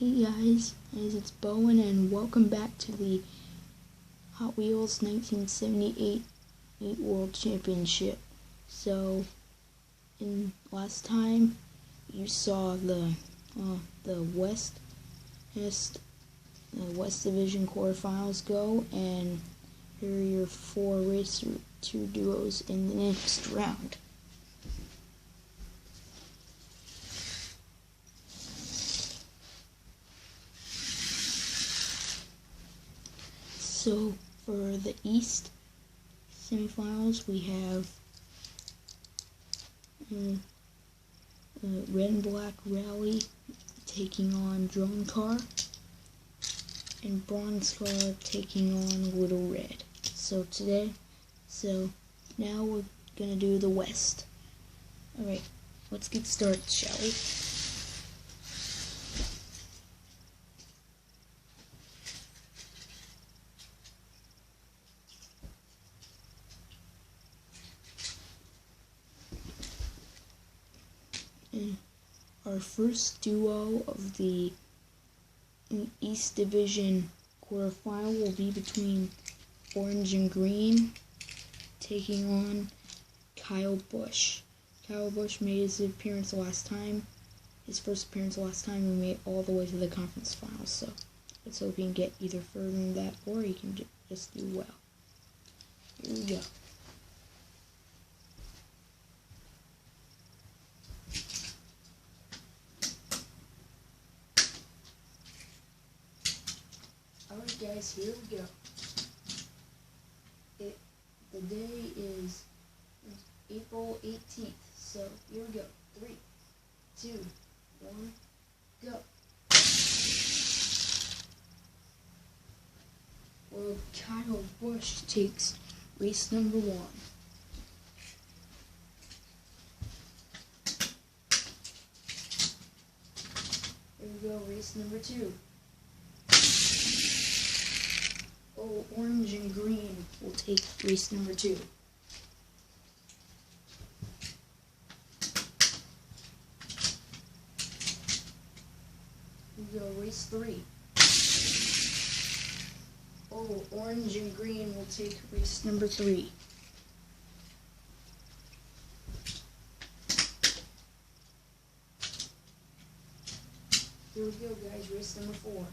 Hey guys, it's Bowen and welcome back to the Hot Wheels 1978 World Championship. So, in last time you saw the West Division quarterfinals go, and here are your 4 racer 2 duos in the next round. So for the East semifinals, we have Red and Black Rally taking on Drone Car, and Bronze Car taking on Little Red. So now we're gonna do the West. Alright, let's get started, shall we? Our first duo of the East Division quarterfinal will be between Orange and Green taking on Kyle Busch. Kyle Busch made his first appearance last time. He made all the way to the conference finals, so let's hope he can get either further than that or he can just do well. Here we go. Alright guys, here we go. The day is April 18th, so here we go. 3, 2, 1, go. Well, Kyle Busch takes race number 1. Here we go, race number 2. Oh, Orange and Green will take race number 2. We go race 3. Oh, Orange and Green will take race number 3. Here we go, guys, race number 4.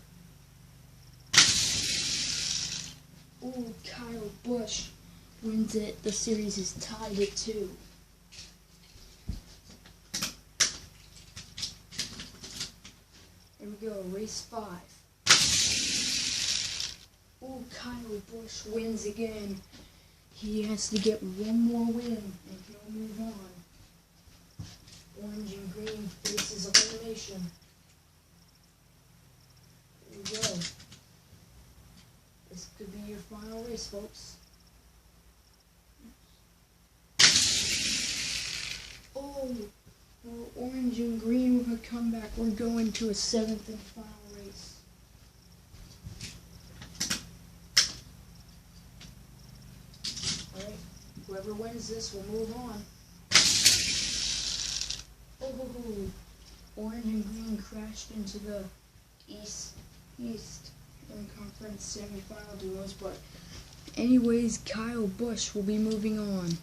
Oh, Kyle Busch wins it. The series is tied at 2. Here we go, race 5. Oh, Kyle Busch wins again. He has to get one more win and he'll move on. Orange and Green faces elimination. Here we go. This could be your final race, folks. Oh, well, Orange and Green with a comeback. We're going to a 7th and final race. Alright, whoever wins this will move on. Oh, Orange and Green crashed into the East Conference semifinal duos, but anyways, Kyle Busch will be moving on.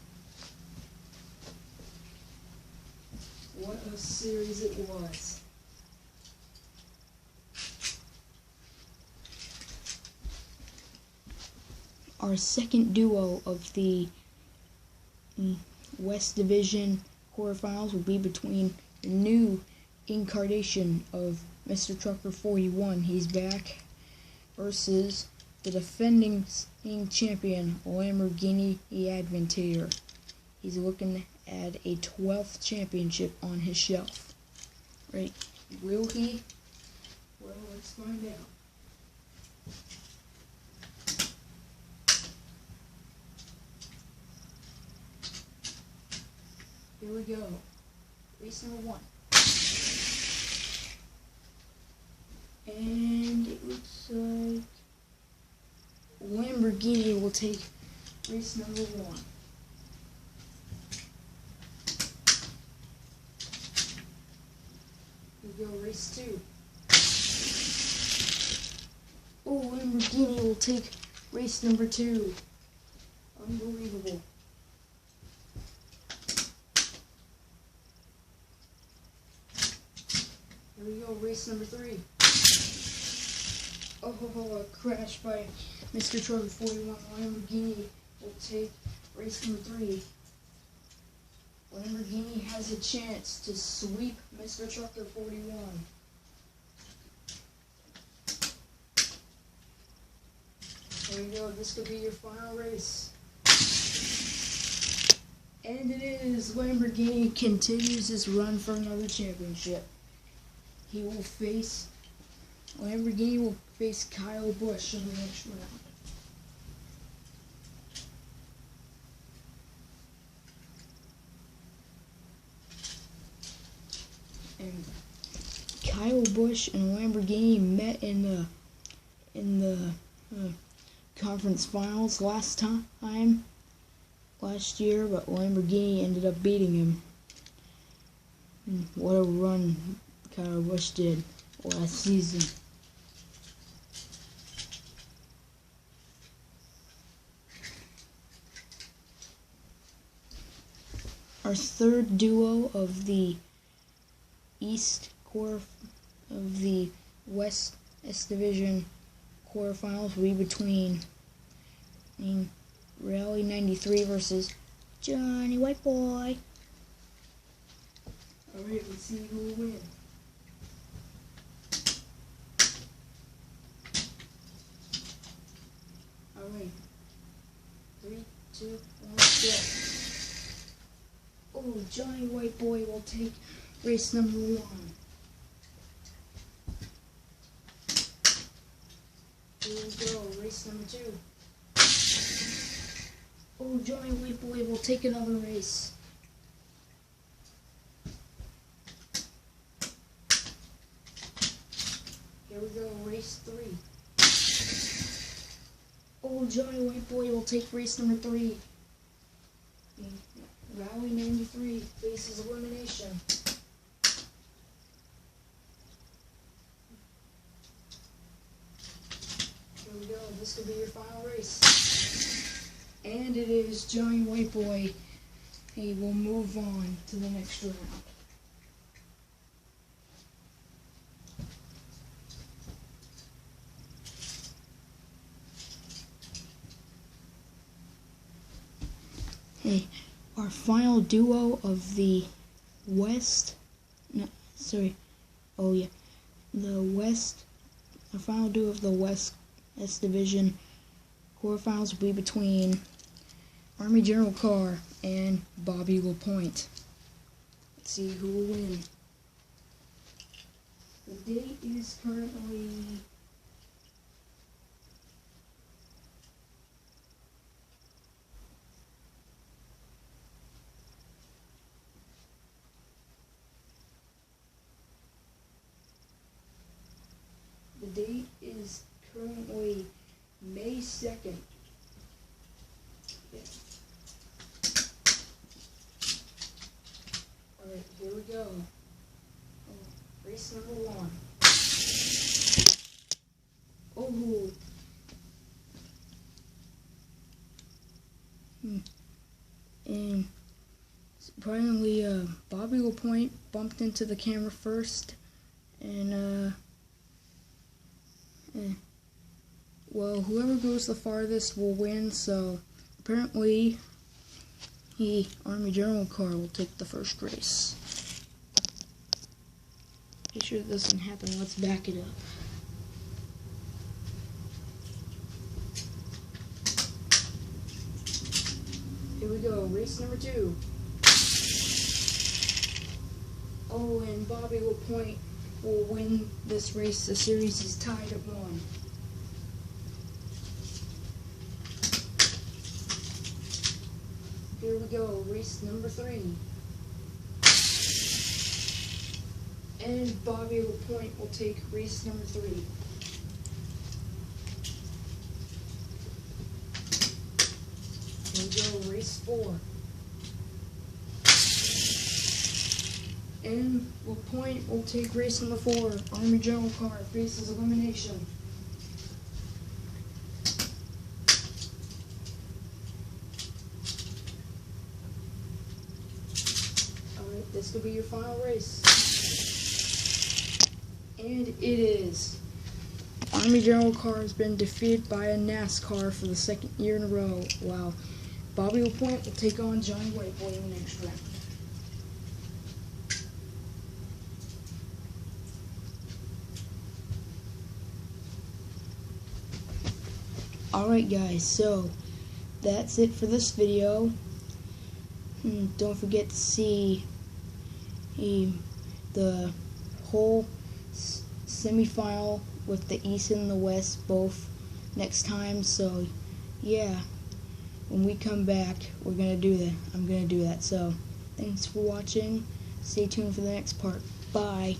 What a series it was. Our second duo of the West Division quarterfinals will be between the new incarnation of Mr. Trucker 41. He's back. Versus the defending champion, Lamborghini Aventador. He's looking to add a 12th championship on his shelf. Right? Will he? Well, let's find out. Here we go. Race number 1. And it looks like Lamborghini will take race number 1. We go race 2. take race number 2. Unbelievable. Here we go, race number 3. Oh, a crash by Mr. Trucker 41. Lamborghini will take race number 3. Lamborghini has a chance to sweep Mr. Trucker 41. There we go, this could be your final race. And it is. Lamborghini continues his run for another championship. Lamborghini will face Kyle Busch in the next round. And Kyle Busch and Lamborghini met in the conference finals last year, but Lamborghini ended up beating him. What a run Kyle Busch did last season. Our third duo of the West S Division quarterfinals will be between Rally 93 versus Johnny White Boy. Alright, let's see who will win. Alright. 3, 2, 1, go. Oh, Johnny White Boy will take race number 1. Here we go, race number 2. Oh, Johnny White Boy will take another race. Here we go, race 3. Oh, Johnny White Boy will take race number 3. Rally 93 faces elimination. Here we go, this could be your final race. And it is. Johnny White Boy. He will move on to the next round. Hey, our final duo of the West, our final duo of the West S Division quarterfinals will be between Army General Carr and Bobby LaPointe. Let's see who will win. The date is currently May 2nd. Yeah. Alright, here we go. Race number 1. Oh. And surprisingly, Bobby LaPointe bumped into the camera first, and well, whoever goes the farthest will win. So apparently, Army General Carr will take the first race. Pretty sure this doesn't happen. Let's back it up. Here we go, race number 2. Oh, and Bobby LaPointe will win this race. The series is tied at 1. Here we go, race number 3. And Bobby LaPointe will take race number 3. Here we go, race 4. And LaPointe will take race number 4. Army General Carr faces elimination. this will be your final race. And it is. Army General car has been defeated by a NASCAR for the second year in a row. Wow. Bobby LaPointe will take on Johnny Whiteboy in the next round. Alright guys, so that's it for this video. Don't forget to see the whole semifinal with the East and the West both next time. So yeah, when we come back, we're gonna do that. I'm gonna do that. So thanks for watching. Stay tuned for the next part. Bye.